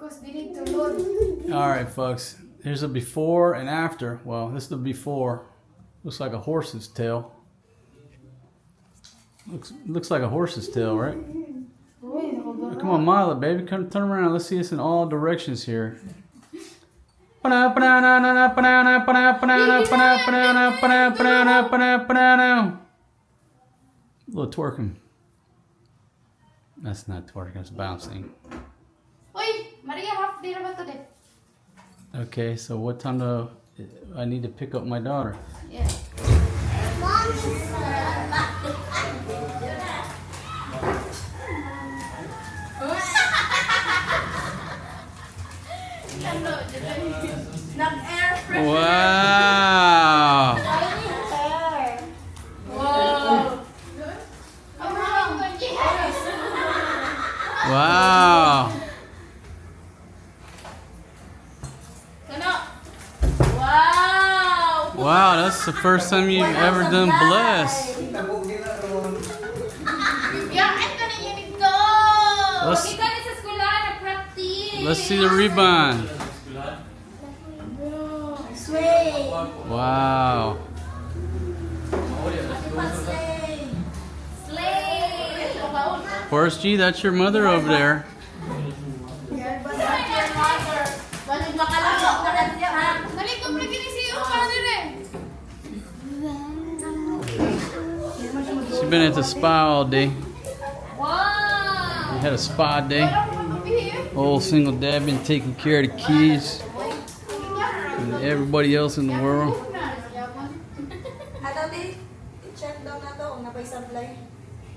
Focus, they need to load. Alright, folks. Here's a before and after. Well, this is the before. Looks like a horse's tail. Looks like a horse's tail, right? Come on, model it, baby. Come turn around. Let's see this in all directions here. A little twerking. That's not twerking, that's bouncing. Oi, Maria, half day na ba today? Okay, so what time do I need to pick up my daughter? Yeah. Wow! Wow! Wow, that's the first time you've ever done bless. Let's see the rebond. Wow. Forrest G, that's your mother over there. She's been at the spa all day. We had a spa day. Old single dad been taking care of the kids and everybody else in the world.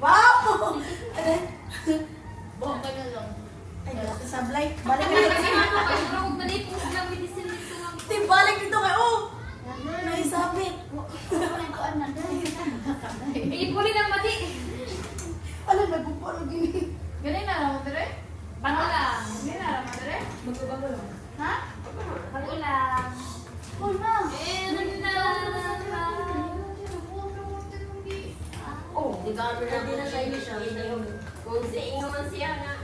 Wow! Sablay. Balik dito kayo. Oh! Naisabit. Ipuli ng mati. Alam, nagpupo lagi. Ganun na lang, Madre? Bago lang. Ganun na lang, Madre? Bago lang. Ha? Bago lang. Oh, na. Oh, di ka hindi na siya siya. Kung siingon siya nga.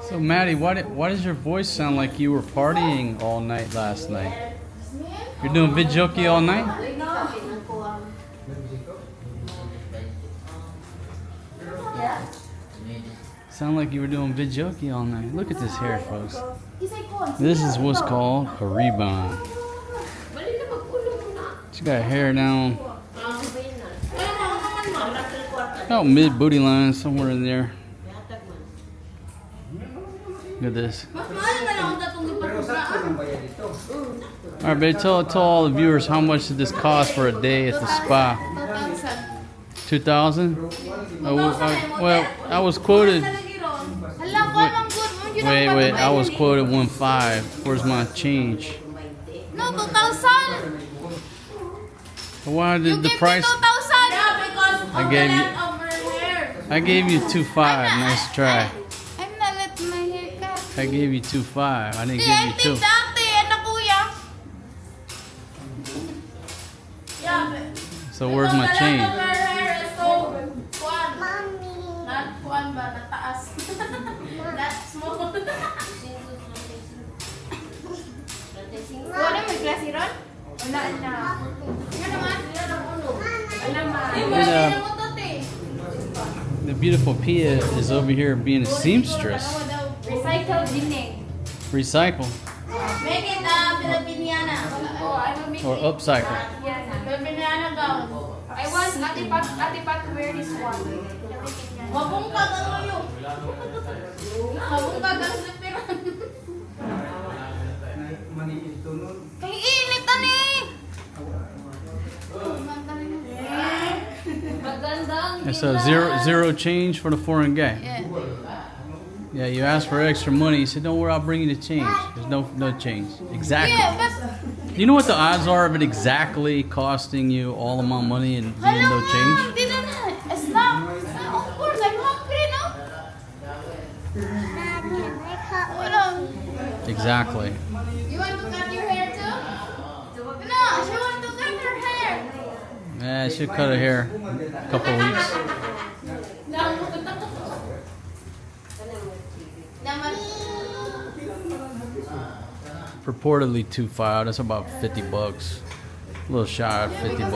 So Maddie, why does your voice sound like you were partying all night last night? You're doing videoke all night? Sound like you were doing videoke all night. Look at this hair, folks. This is what's called a rebond. She got hair down about mid booty line, somewhere in there. Look at this. Alright, babe, tell all the viewers how much did this cost for a day at the spa? 2,000? Well, I was quoted. Wait, I was quoted 1.5. Where's my change? No, 2,000. Why did the price? I gave you 2.5. Nice try. I'm not let my hair cut. I gave you 2.5. I didn't give you 2. So where's my change? The beautiful Pia is over here being a seamstress. Recycle din. Recycle. Make it Filipiniana. Or upcycle. Filipiniana gown. I want Ate Pat to wear this one. Wabong ka gano'n. Wabong ka gano'n sa piran. Kay init ani. And so zero change for the foreign guy. Yeah, you asked for extra money. He said, "Don't worry, I'll bring you the change." There's no change. Exactly. Yeah, but You know what the odds are of it exactly costing you all amount of money and being no change? It's not. Of course, I'm hungry, no? Exactly. You want to cut your hair too? No, she wants to cut her hair. Yeah, she'll cut her hair a couple of weeks. Purportedly 2.5. That's about $50. A little shy of $50.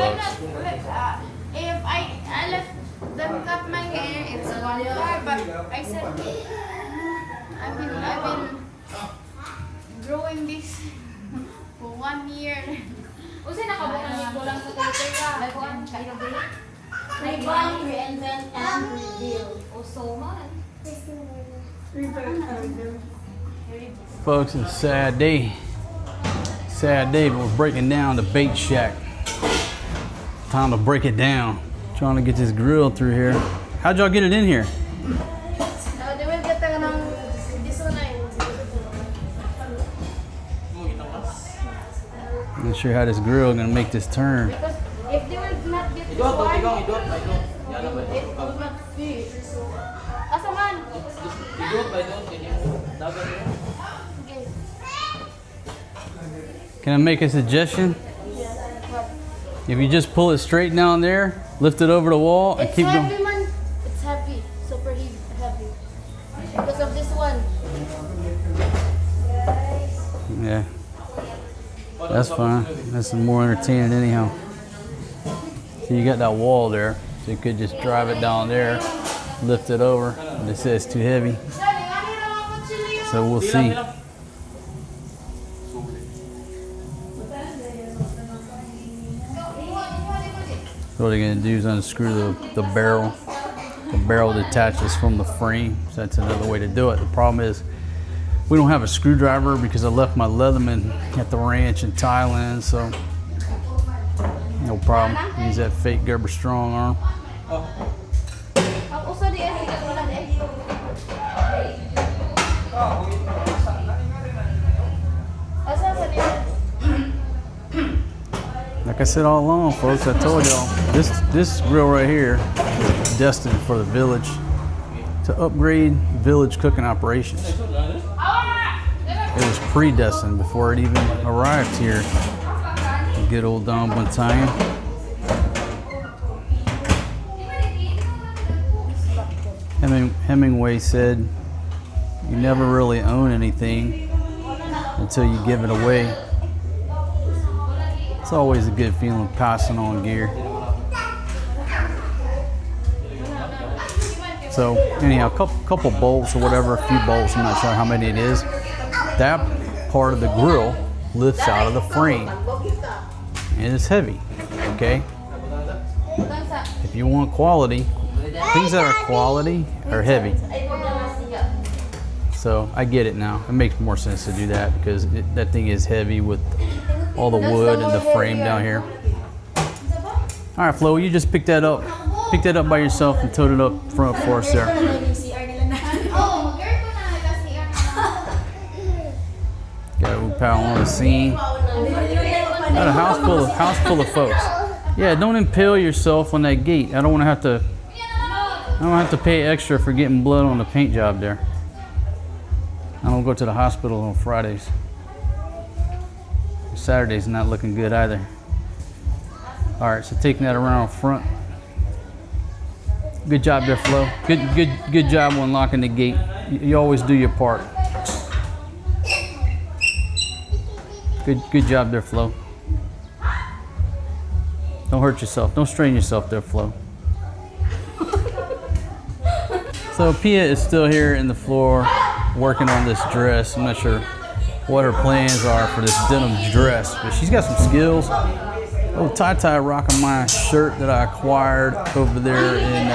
If I left them cut my hair, it's 1.5. But I said I've been growing this for 1 year. Kasi nakabukan ko lang sa Twitter ka. Rebond, reinvent, and reveal. So man. Folks, it's a sad day. Sad day, but we're breaking down the bait shack. Time to break it down. Trying to get this grill through here. How'd y'all get it in here? They will get this one. I'm not sure how this grill gonna make this turn. Because if they will not get this one, it will not be. Asa man? Okay. Can I make a suggestion? If you just pull it straight down there, lift it over the wall, and It's keep heavy, going. man. It's heavy. Super heavy. Because of this one. Yeah. That's fine. That's more entertaining anyhow. So you got that wall there, so you could just drive it down there, lift it over. They say it's too heavy, so we'll see. So what they're gonna do is unscrew the barrel. The barrel detaches from the frame, so that's another way to do it. The problem is we don't have a screwdriver because I left my Leatherman at the ranch in Thailand, so no problem. Use that fake Gerber Strong arm. Like I said all along, folks, I told y'all, this grill right here is destined for the village, to upgrade village cooking operations. It was predestined before it even arrived here. The good old Don Battalion. Hemingway said, "You never really own anything until you give it away." It's always a good feeling passing on gear. So anyhow, a couple bolts or whatever, a few bolts, I'm not sure how many it is. That part of the grill lifts out of the frame and it's heavy, okay? If you want quality, things that are quality are heavy. So I get it now. It makes more sense to do that because that thing is heavy with all the wood and the frame down here. All right, Flo, you just pick that up. Pick that up by yourself and tote it up front for us there. Got a pal on the scene. Got a house full of folks. Yeah, don't impale yourself on that gate. I don't want to have to. I don't have to pay extra for getting blood on the paint job there. I don't go to the hospital on Fridays. Saturday's not looking good either. All right, so taking that around front. Good job there, Flo. Good job on locking the gate. You always do your part. Good job there, Flo. Don't hurt yourself. Don't strain yourself there, Flo. So Pia is still here in the floor working on this dress. I'm not sure what her plans are for this denim dress, but she's got some skills. Oh, Tai rocking my shirt that I acquired over there in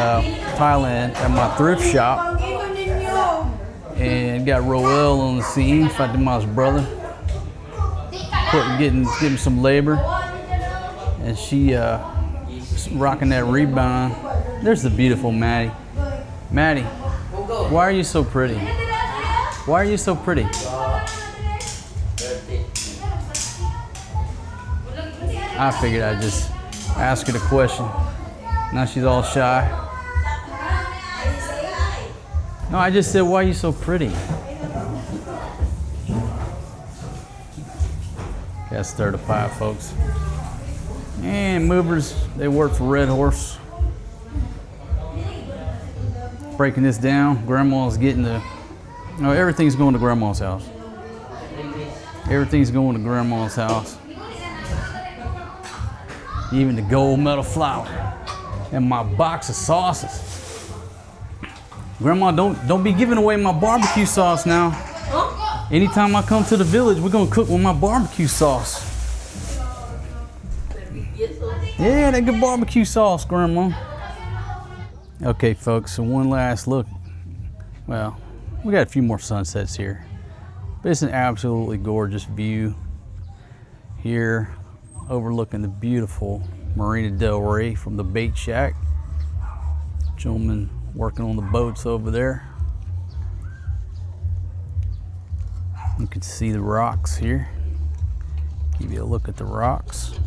Thailand at my thrift shop. And got Roel on the scene, Fatima's brother. Getting some labor. And she rocking that rebond. There's the beautiful Maddie. Maddie, why are you so pretty? Why are you so pretty? I figured I'd just ask her the question. Now she's all shy. No, I just said, why are you so pretty? Gotta stir the pot, folks. And movers, they work for Red Horse. Breaking this down, Grandma's getting the, no, everything's going to Grandma's house. Everything's going to Grandma's house. Even the gold medal flour and my box of sauces. Grandma, don't be giving away my barbecue sauce now. Anytime I come to the village, we're gonna cook with my barbecue sauce. Yeah, that good barbecue sauce, Grandma. Okay, folks, so one last look. Well, we got a few more sunsets here, but it's an absolutely gorgeous view here, overlooking the beautiful Marina del Rey from the bait shack. Gentleman working on the boats over there. You can see the rocks here. Give you a look at the rocks.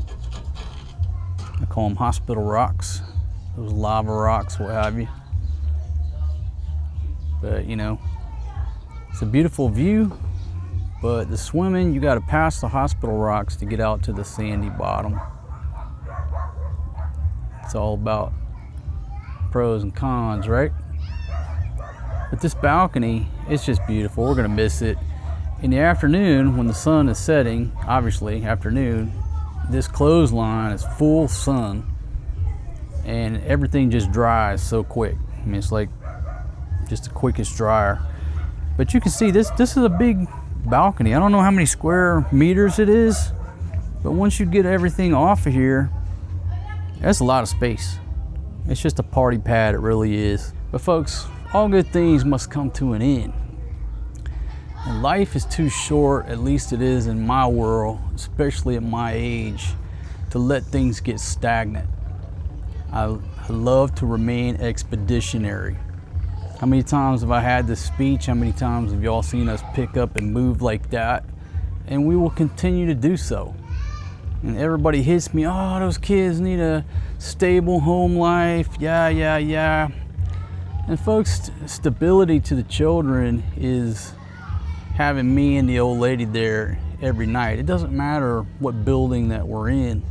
I call them hospital rocks. Those lava rocks, what have you. But you know, it's a beautiful view, but the swimming, you gotta pass the hospital rocks to get out to the sandy bottom. It's all about pros and cons, right? But this balcony, it's just beautiful. We're gonna miss it. In the afternoon, when the sun is setting, obviously afternoon, this clothesline is full sun and everything just dries so quick. I mean, it's like just the quickest dryer. But you can see this is a big balcony. I don't know how many square meters it is, but once you get everything off of here, that's a lot of space. It's just a party pad, it really is. But folks, all good things must come to an end. And life is too short, at least it is in my world, especially at my age, to let things get stagnant. I love to remain expeditionary. How many times have I had this speech? How many times have y'all seen us pick up and move like that? And we will continue to do so. And everybody hits me, oh, those kids need a stable home life, yeah. And folks, stability to the children is having me and the old lady there every night. It doesn't matter what building that we're in,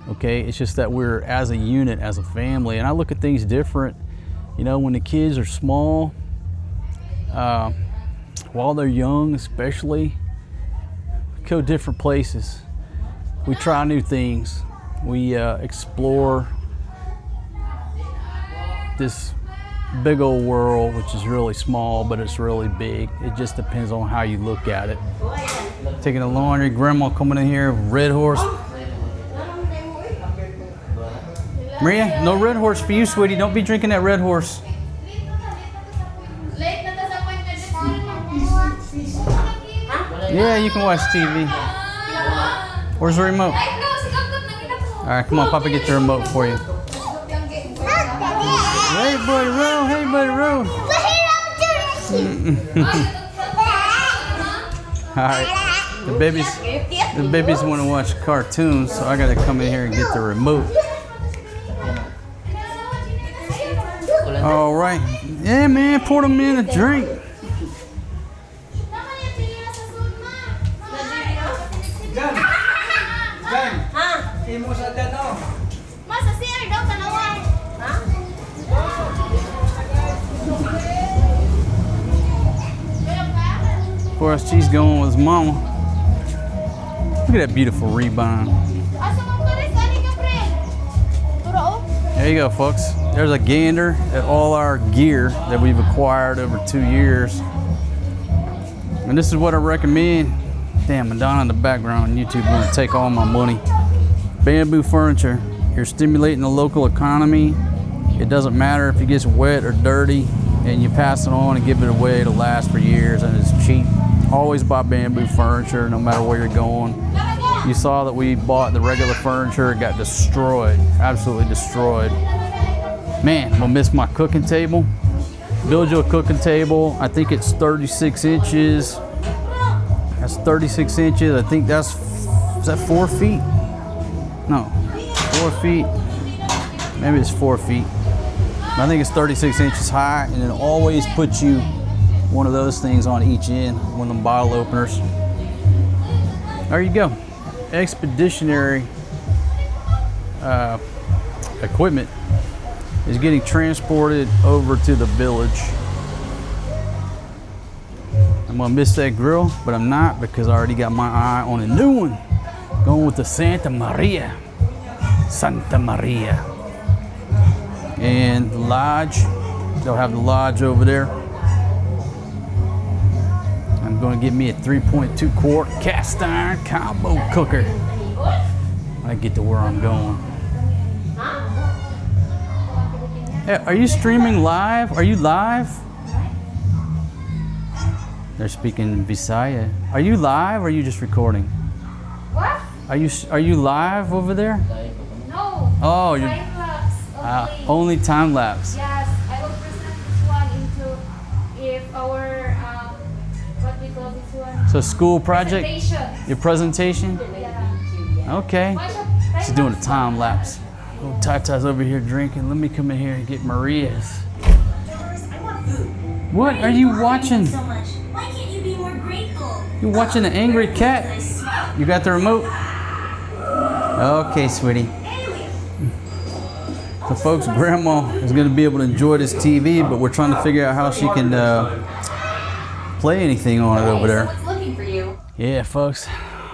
okay? It's just that we're as a unit, as a family, and I look at things different. You know, when the kids are small, while they're young especially, we go different places. We try new things. We explore this big old world, which is really small, but it's really big. It just depends on how you look at it. Taking the laundry, Grandma coming in here, Red Horse. Maria, no Red Horse for you, sweetie. Don't be drinking that Red Horse. Yeah, you can watch TV. Where's the remote? All right, come on, Papa, get the remote for you. Hey, buddy, roll. Hey, buddy, roll. All right, the babies want to watch cartoons, so I got to come in here and get the remote. All right, yeah, man, pour them in a drink. Of course, she's going with Mama. Look at that beautiful rebond. There you go, folks. There's a gander at all our gear that we've acquired over 2 years. And this is what I recommend. Damn, Madonna in the background on YouTube want to take all my money. Bamboo furniture. You're stimulating the local economy. It doesn't matter if it gets wet or dirty, and you pass it on and give it away. It'll last for years, and it's cheap. Always buy bamboo furniture, no matter where you're going. You saw that we bought the regular furniture. It got destroyed, absolutely destroyed. Man, I'm gonna miss my cooking table. Build you a cooking table. I think it's 36 inches. That's 36 inches. I think is that 4 feet? No, 4 feet. Maybe it's 4 feet. I think it's 36 inches high, and it always puts you one of those things on each end, one of them bottle openers. There you go. Expeditionary equipment is getting transported over to the village. I'm gonna miss that grill, but I'm not, because I already got my eye on a new one. Going with the Santa Maria. And the lodge, they'll have the lodge over there. I'm gonna get me a 3.2 quart cast iron combo cooker. I get to where I'm going. Hey, are you streaming live? Are you live? They're speaking Visaya. Are you live or are you just recording? What? Are you live over there? No. Oh, you're Time lapse only time lapse. Yes, I will present this one into if our what we call this one. So school project? Presentation. Your presentation? Yeah. Okay. She's doing a time lapse. Oh, Tata's over here drinking. Let me come in here and get Maria's. I want food. What are you watching? So much. Why can't you be more grateful? You're watching the angry cat. You got the remote? Okay, sweetie. So folks, Grandma is going to be able to enjoy this TV, but we're trying to figure out how she can play anything on it over there. Someone's looking for you. Yeah, folks,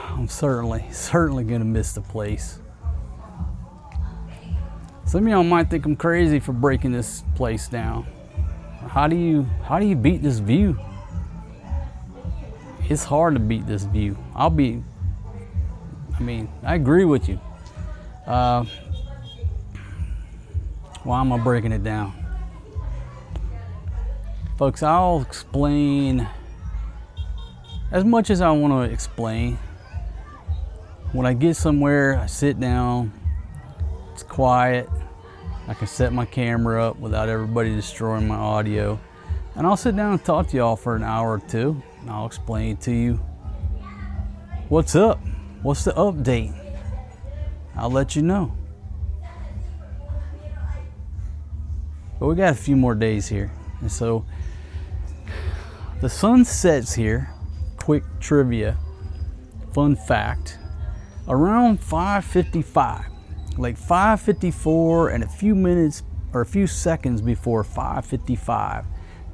I'm certainly going to miss the place. Some of y'all might think I'm crazy for breaking this place down. How do you beat this view? It's hard to beat this view. I agree with you. Why am I breaking it down? Folks, I'll explain as much as I want to explain. When I get somewhere, I sit down, it's quiet, I can set my camera up without everybody destroying my audio, and I'll sit down and talk to y'all for an hour or two, and I'll explain to you what's up, what's the update. I'll let you know. But we got a few more days here, and so the sun sets here. Quick trivia, fun fact, around 5:55, like 5:54 and a few minutes or a few seconds before 5:55,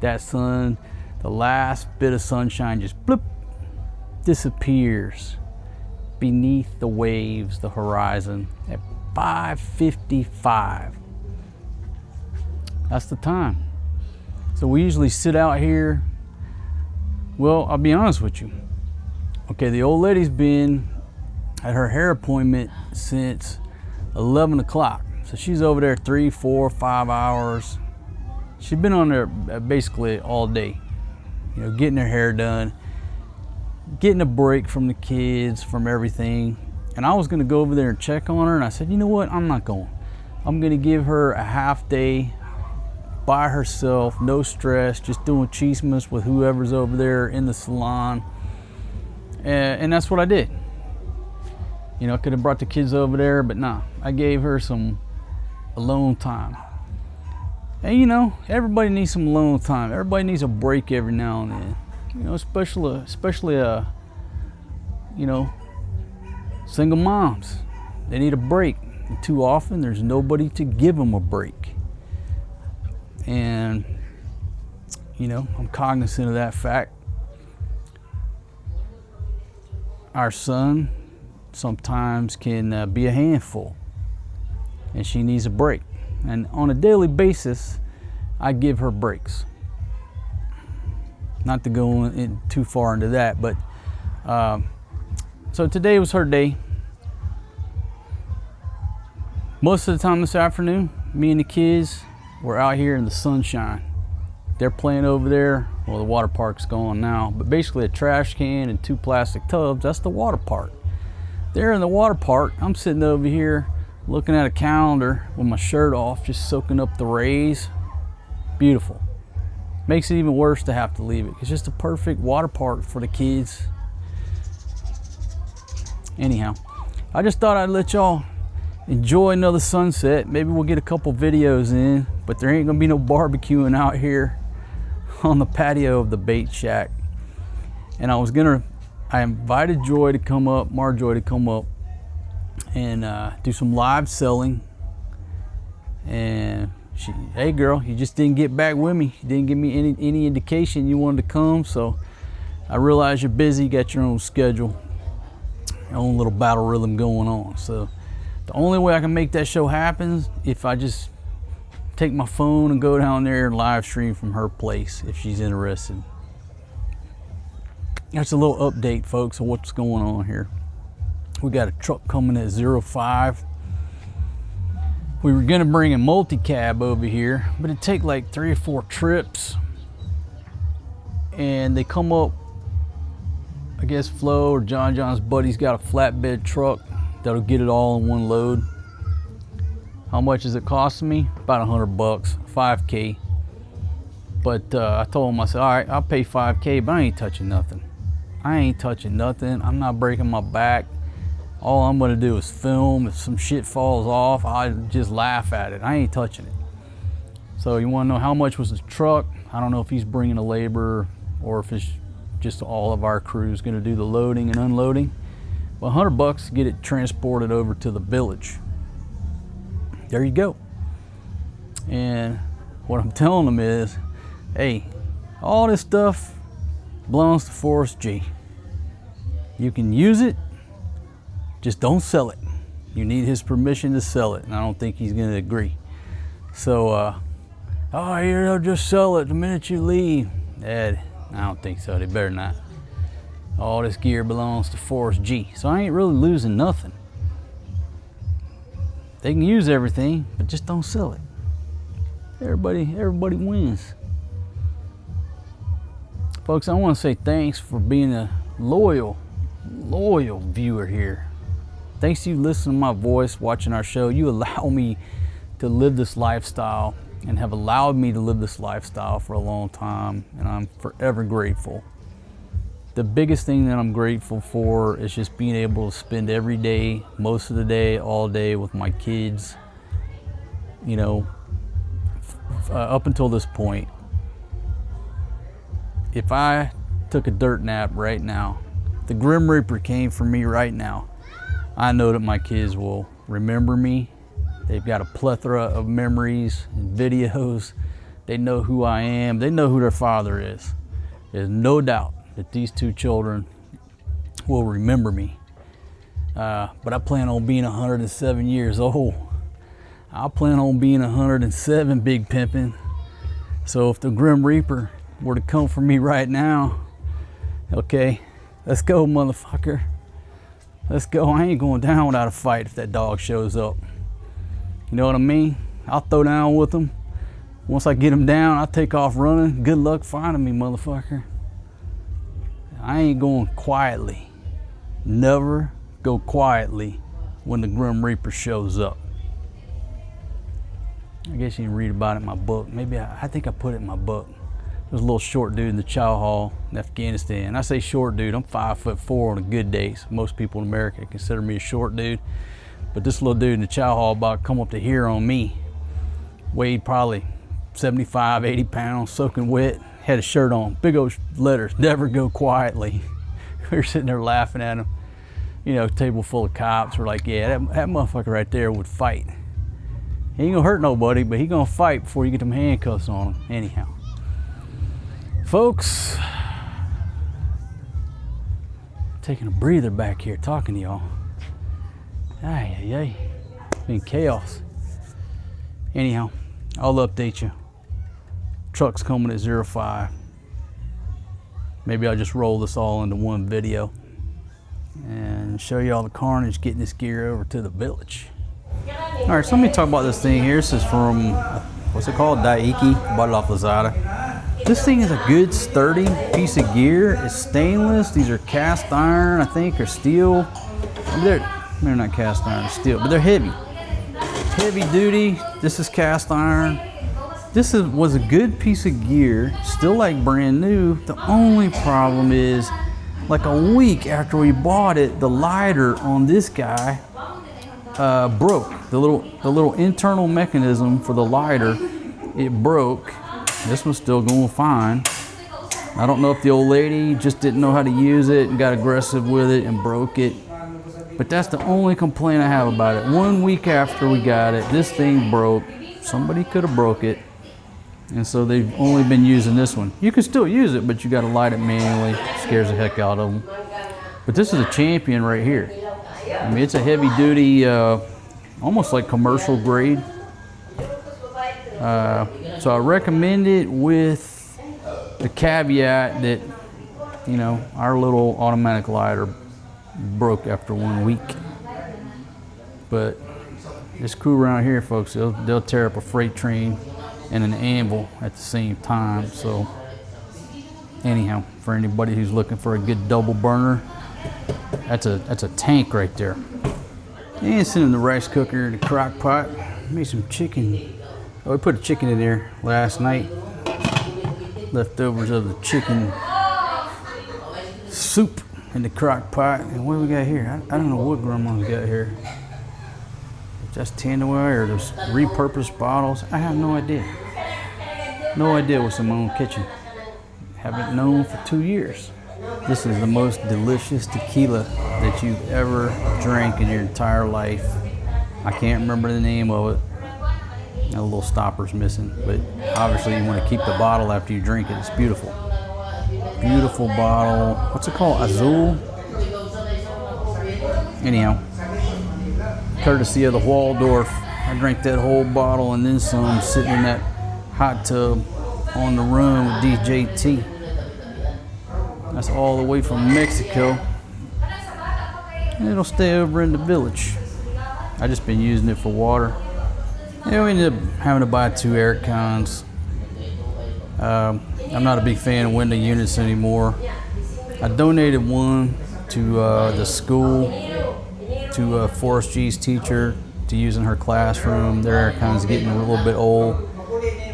that sun, the last bit of sunshine just bloop, disappears beneath the waves, the horizon at 5:55. That's the time. So we usually sit out here. Well, I'll be honest with you. Okay, the old lady's been at her hair appointment since 11 o'clock. So she's over there 3, 4, 5 hours. She's been on there basically all day, you know, getting her hair done, getting a break from the kids, from everything. And I was gonna go over there and check on her, and I said, you know what, I'm not going. I'm gonna give her a half day by herself, no stress, just doing chismes with whoever's over there in the salon. And that's what I did. You know, I could have brought the kids over there, but nah, I gave her some alone time. And you know, everybody needs some alone time. Everybody needs a break every now and then. You know, especially you know, single moms. They need a break. And too often, there's nobody to give them a break. And, you know, I'm cognizant of that fact. Our son sometimes can be a handful, and she needs a break. And on a daily basis, I give her breaks. Not to go in too far into that, but so today was her day. Most of the time this afternoon, me and the kids, we're out here in the sunshine. They're playing over there. Well, the water park's gone now, but basically a trash can and 2 plastic tubs, that's the water park. They're in the water park. I'm sitting over here looking at a calendar with my shirt off, just soaking up the rays. Beautiful. Makes it even worse to have to leave it. It's just a perfect water park for the kids. Anyhow, I just thought I'd let y'all enjoy another sunset. Maybe we'll get a couple videos in, but there ain't gonna be no barbecuing out here on the patio of the bait shack. And I invited Joy to come up, Marjoy to come up, and do some live selling. And she, hey girl, you just didn't get back with me. You didn't give me any indication you wanted to come. So I realize you're busy, got your own schedule, your own little battle rhythm going on. So the only way I can make that show happen if I just take my phone and go down there and live stream from her place if she's interested. That's a little update, folks, of what's going on here. We got a truck coming at 05. We were gonna bring a multi-cab over here, but it'd take like 3 or 4 trips. And they come up, I guess Flo or John's buddy's got a flatbed truck that'll get it all in one load. How much is it costing me? About $100, 5K. But I told him, I said, all right, I'll pay 5K, but I ain't touching nothing. I ain't touching nothing. I'm not breaking my back. All I'm gonna do is film. If some shit falls off, I just laugh at it. I ain't touching it. So you wanna know how much was the truck? I don't know if he's bringing a laborer or if it's just all of our crews gonna do the loading and unloading. Well, $100 to get it transported over to the village. There you go. And what I'm telling them is, hey, all this stuff belongs to Forrest G. You can use it, just don't sell it. You need his permission to sell it, and I don't think he's gonna agree. So, oh, they'll just sell it the minute you leave. Ed, I don't think so, they better not. All this gear belongs to Forrest G, so I ain't really losing nothing. They can use everything, but just don't sell it. Everybody wins. Folks, I wanna say thanks for being a loyal viewer here. Thanks to you listening to my voice, watching our show. You allow me to live this lifestyle and have allowed me to live this lifestyle for a long time, and I'm forever grateful. The biggest thing that I'm grateful for is just being able to spend every day, most of the day, all day with my kids, you know, up until this point. If I took a dirt nap right now, the Grim Reaper came for me right now, I know that my kids will remember me. They've got a plethora of memories and videos. They know who I am. They know who their father is. There's no doubt that these 2 children will remember me. But I plan on being 107 years old. I plan on being 107, big pimpin'. So if the Grim Reaper were to come for me right now, okay, let's go, motherfucker. Let's go. I ain't going down without a fight if that dog shows up. You know what I mean? I'll throw down with him. Once I get him down, I'll take off running. Good luck finding me, motherfucker. I ain't going quietly. Never go quietly when the Grim Reaper shows up. I guess you can read about it in my book. Maybe I think I put it in my book. There's a little short dude in the chow hall in Afghanistan. I say short dude, I'm 5'4" on a good day. So most people in America consider me a short dude. But this little dude in the chow hall about to come up to here on me. Weighed probably 75, 80 pounds, soaking wet. Had a shirt on, big old letters, never go quietly. We were sitting there laughing at him. You know, table full of cops. We're like, yeah, that motherfucker right there would fight. He ain't gonna hurt nobody, but he gonna fight before you get them handcuffs on him. Anyhow. Folks, taking a breather back here, talking to y'all. Ay. Been chaos. Anyhow, I'll update you. Truck's coming at 05. Maybe I'll just roll this all into one video and show you all the carnage getting this gear over to the village. All right, so let me talk about this thing here. This is from, what's it called? Daiki. Bought it off Lazada. This thing is a good, sturdy piece of gear. It's stainless. These are cast iron, I think, or steel. They're not cast iron, steel, but they're heavy. Heavy duty. This is cast iron. This was a good piece of gear, still like brand new. The only problem is, like a week after we bought it, the lighter on this guy broke. The little internal mechanism for the lighter, it broke. This one's still going fine. I don't know if the old lady just didn't know how to use it and got aggressive with it and broke it. But that's the only complaint I have about it. 1 week after we got it, this thing broke. Somebody could have broke it. And so they've only been using this one. You can still use it, but you got to light it manually. Scares the heck out of them. But this is a champion right here. I mean, it's a heavy duty, almost like commercial grade. So I recommend it with the caveat that, you know, our little automatic lighter broke after 1 week. But this crew around here, folks, they'll tear up a freight train and an anvil at the same time. So anyhow, for anybody who's looking for a good double burner, that's a tank right there. And sitting in the rice cooker, the crock pot. Made some chicken. Oh, we put a chicken in there last night. Leftovers of the chicken soup in the crock pot. And what do we got here? I don't know what Grandma's got here. Just tinware or those repurposed bottles. I have no idea. No idea what's in my own kitchen. Haven't known for 2 years. This is the most delicious tequila that you've ever drank in your entire life. I can't remember the name of it. A little stopper's missing, but obviously you want to keep the bottle after you drink it. It's beautiful. Beautiful bottle. What's it called? Azul? Anyhow, courtesy of the Waldorf. I drank that whole bottle and then some, sitting in that hot tub on the run with DJT. That's all the way from Mexico. And it'll stay over in the village. I just been using it for water. Yeah, we ended up having to buy 2 air cons. I'm not a big fan of window units anymore. I donated one to the school, to Forrest G's teacher, to use in her classroom. Their air cons getting a little bit old.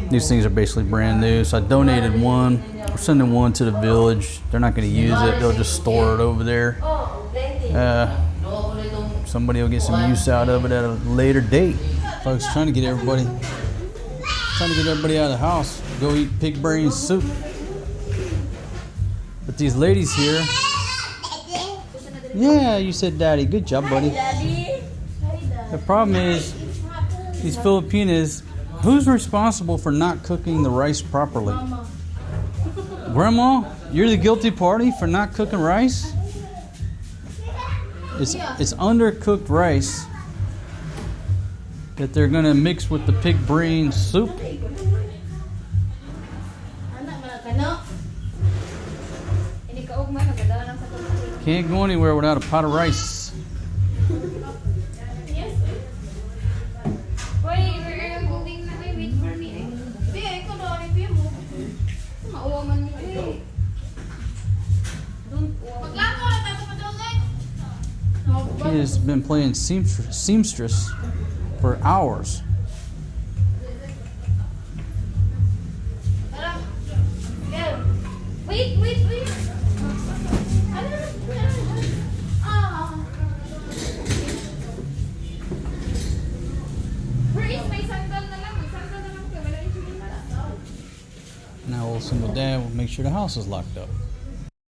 These things are basically brand new, so I donated one. We're sending one to the village. They're not going to use it. They'll just store it over there. Somebody will get some use out of it at a later date. Folks, trying to get everybody out of the house, go eat pig brain soup. But these ladies here, yeah, you said daddy. Good job, buddy. The problem is, these Filipinas, who's responsible for not cooking the rice properly? Grandma, you're the guilty party for not cooking rice? It's undercooked rice that they're gonna mix with the pig brain soup. Can't go anywhere without a pot of rice. She has been playing seamstress for hours. Wait. Now old single dad will make sure the house is locked up.